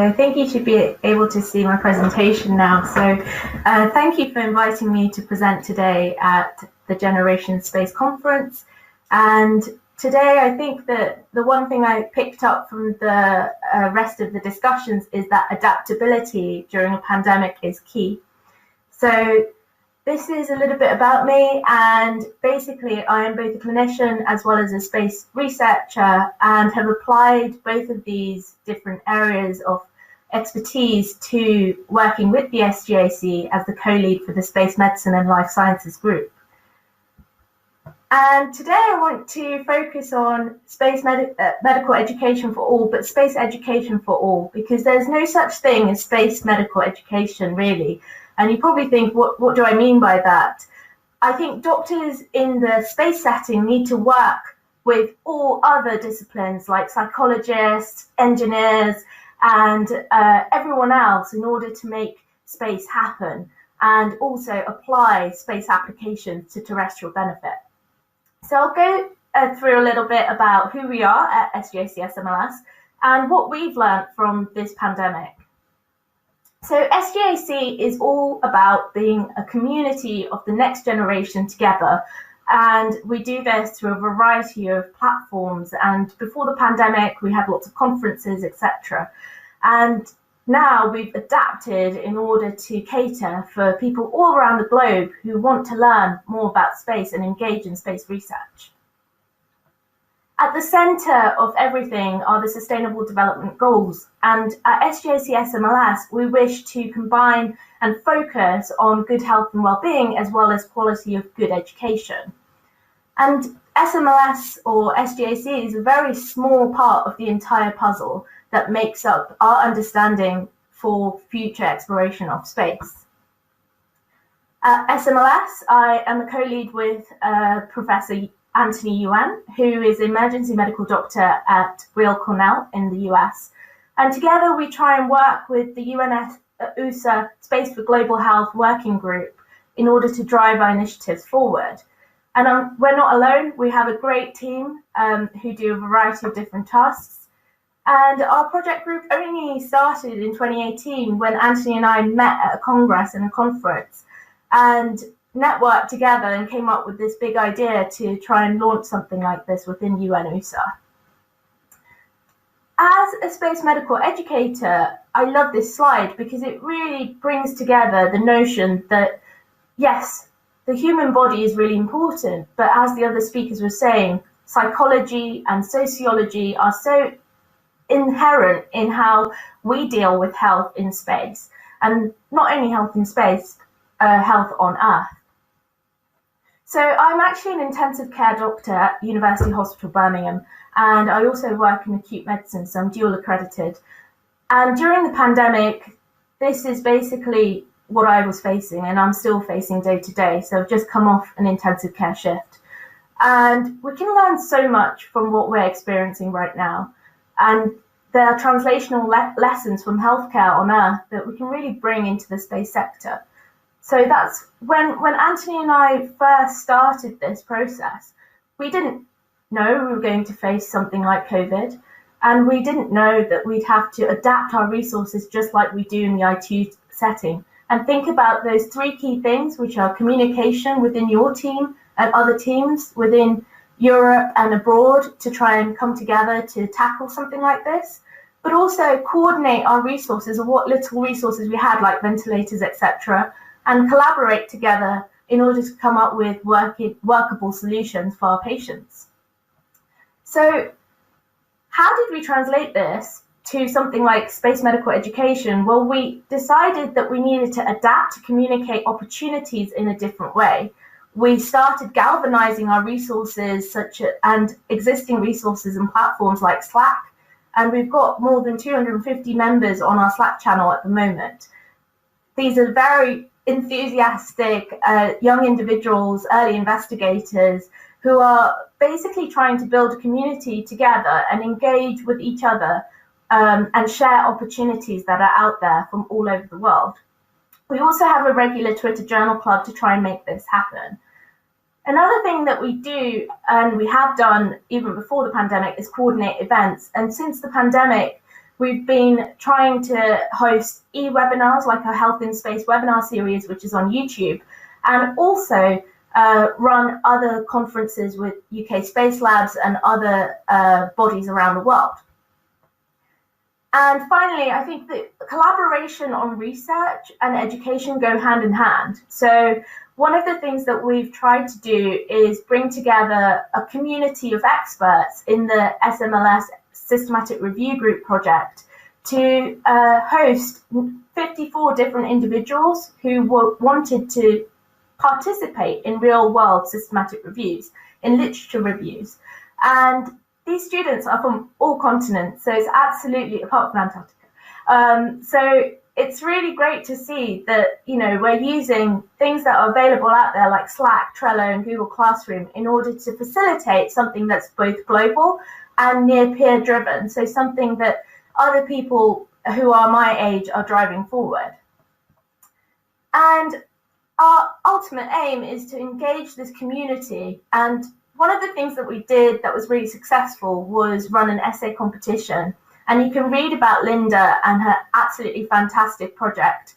I think you should be able to see my presentation now. So thank you for inviting me to present today at the Generation Space Conference. And today I think that the one thing I picked up from the rest of the discussions is that adaptability during a pandemic is key. So this is a little bit about me, and basically I am both a clinician as well as a space researcher, and have applied both of these different areas of expertise to working with the SGAC as the co-lead for the Space Medicine and Life Sciences group. And today I want to focus on space medical education for all, but space education for all, because there's no such thing as space medical education, really. And you probably think, what do I mean by that? I think doctors in the space setting need to work with all other disciplines like psychologists, engineers, and everyone else in order to make space happen, and also apply space applications to terrestrial benefit. So I'll go through a little bit about who we are at SGAC SMLS and what we've learned from this pandemic. So SGAC is all about being a community of the next generation together, and we do this through a variety of platforms. And before the pandemic, we had lots of conferences, etc. And now we've adapted in order to cater for people all around the globe who want to learn more about space and engage in space research. At the centre of everything are the Sustainable Development Goals, and at SGAC SMLS we wish to combine and focus on good health and well-being as well as quality of good education. And SMLS or SGAC is a very small part of the entire puzzle that makes up our understanding for future exploration of space. At SMLS, I am a co-lead with Professor Anthony Yuan, who is an emergency medical doctor at Weill Cornell in the US. And together we try and work with the UN-USA Space for Global Health Working Group in order to drive our initiatives forward. And we're not alone. We have a great team who do a variety of different tasks. And our project group only started in 2018 when Anthony and I met at a congress and a conference and networked together and came up with this big idea to try and launch something like this within UN-USA. As a space medical educator, I love this slide because it really brings together the notion that, yes, the human body is really important, but as the other speakers were saying, psychology and sociology are so inherent in how we deal with health in space, and not only health in space, health on Earth. So I'm actually an intensive care doctor at University Hospital Birmingham, and I also work in acute medicine, so I'm dual accredited. And during the pandemic, this is basically what I was facing, and I'm still facing day to day. So I've just come off an intensive care shift. And we can learn so much from what we're experiencing right now. And there are translational lessons from healthcare on Earth that we can really bring into the space sector. So that's when Anthony and I first started this process, we didn't know we were going to face something like COVID, and we didn't know that we'd have to adapt our resources just like we do in the IT setting, and think about those three key things, which are communication within your team and other teams within Europe and abroad to try and come together to tackle something like this, but also coordinate our resources or what little resources we had, like ventilators, etc., and collaborate together in order to come up with workable solutions for our patients. So how did we translate this to something like space medical education? Well, we decided that we needed to adapt to communicate opportunities in a different way. We started galvanizing our resources and existing resources and platforms like Slack, and we've got more than 250 members on our Slack channel at the moment. These are very enthusiastic young individuals, early investigators, who are basically trying to build a community together and engage with each other and share opportunities that are out there from all over the world. We also have a regular Twitter journal club to try and make this happen. Another thing that we do, and we have done even before the pandemic, is coordinate events. And since the pandemic, we've been trying to host e-webinars like our Health in Space webinar series, which is on YouTube, and also run other conferences with UK Space Labs and other bodies around the world. And finally, I think that collaboration on research and education go hand in hand. So one of the things that we've tried to do is bring together a community of experts in the SMLS Systematic Review Group project to host 54 different individuals who wanted to participate in real-world systematic reviews, in literature reviews. And these students are from all continents, so it's absolutely, apart from Antarctica. So it's really great to see that, we're using things that are available out there like Slack, Trello, and Google Classroom in order to facilitate something that's both global and near peer driven. So something that other people who are my age are driving forward. And our ultimate aim is to engage this community. And one of the things that we did that was really successful was run an essay competition. And you can read about Linda and her absolutely fantastic project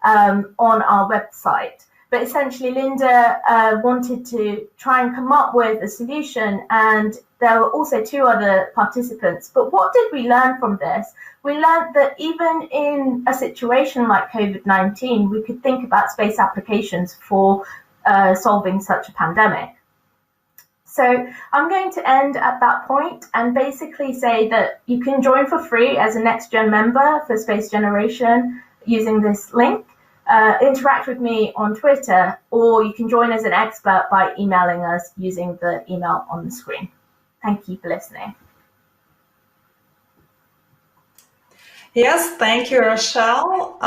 on our website. But essentially, Linda wanted to try and come up with a solution, and there were also 2 other participants. But what did we learn from this? We learned that even in a situation like COVID-19, we could think about space applications for solving such a pandemic. So I'm going to end at that point and basically say that you can join for free as a NextGen member for Space Generation using this link. Interact with me on Twitter, or you can join as an expert by emailing us using the email on the screen. Thank you for listening. Yes, thank you, Rochelle.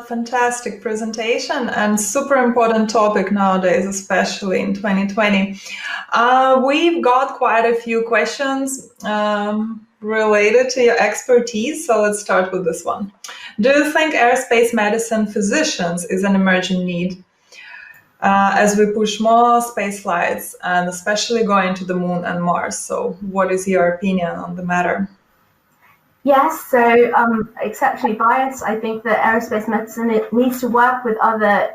Fantastic presentation and super important topic nowadays, especially in 2020. We've got quite a few questions related to your expertise, so let's start with this one. Do you think aerospace medicine physicians is an emerging need as we push more space flights and especially going to the moon and Mars? So what is your opinion on the matter? Yes, so exceptionally biased. I think that aerospace medicine, it needs to work with other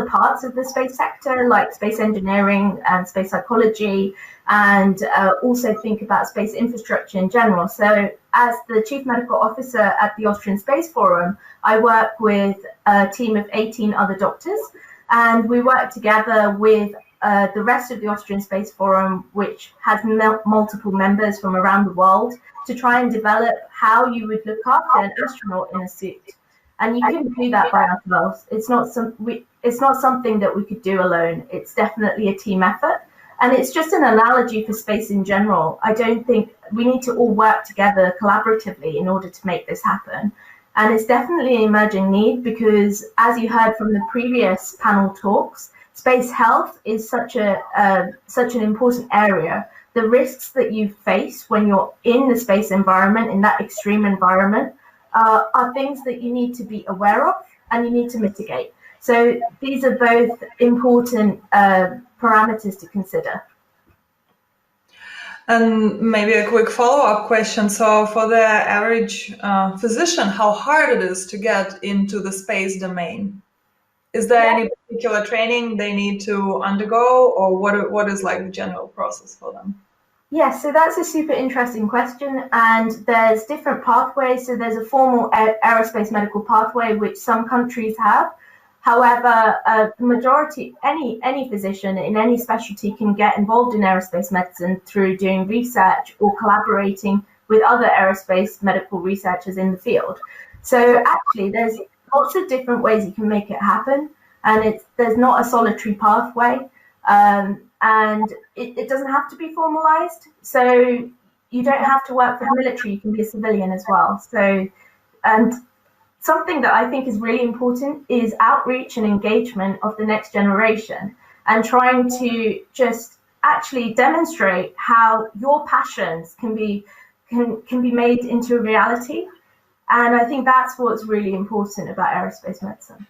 parts of the space sector, like space engineering and space psychology, and also think about space infrastructure in general. So as the Chief Medical Officer at the Austrian Space Forum, I work with a team of 18 other doctors, and we work together with the rest of the Austrian Space Forum, which has multiple members from around the world, to try and develop how you would look after an astronaut in a suit. And you couldn't do that by ourselves. It's not something that we could do alone. It's definitely a team effort. And it's just an analogy for space in general. I don't think we need to all work together collaboratively in order to make this happen. And it's definitely an emerging need because, as you heard from the previous panel talks, space health is such an important area. The risks that you face when you're in the space environment, in that extreme environment, are things that you need to be aware of and you need to mitigate. So these are both important parameters to consider. And maybe a quick follow-up question. So for the average physician, how hard it is to get into the space domain? Is there any particular training they need to undergo, or what is like the general process for them? Yes, so that's a super interesting question, and there's different pathways. So there's a formal aerospace medical pathway, which some countries have. However, the majority, any physician in any specialty can get involved in aerospace medicine through doing research or collaborating with other aerospace medical researchers in the field. So actually, there's lots of different ways you can make it happen, and there's not a solitary pathway, and it doesn't have to be formalized. So you don't have to work for the military; you can be a civilian as well. So, and something that I think is really important is outreach and engagement of the next generation, and trying to just actually demonstrate how your passions can be made into a reality. And I think that's what's really important about aerospace medicine.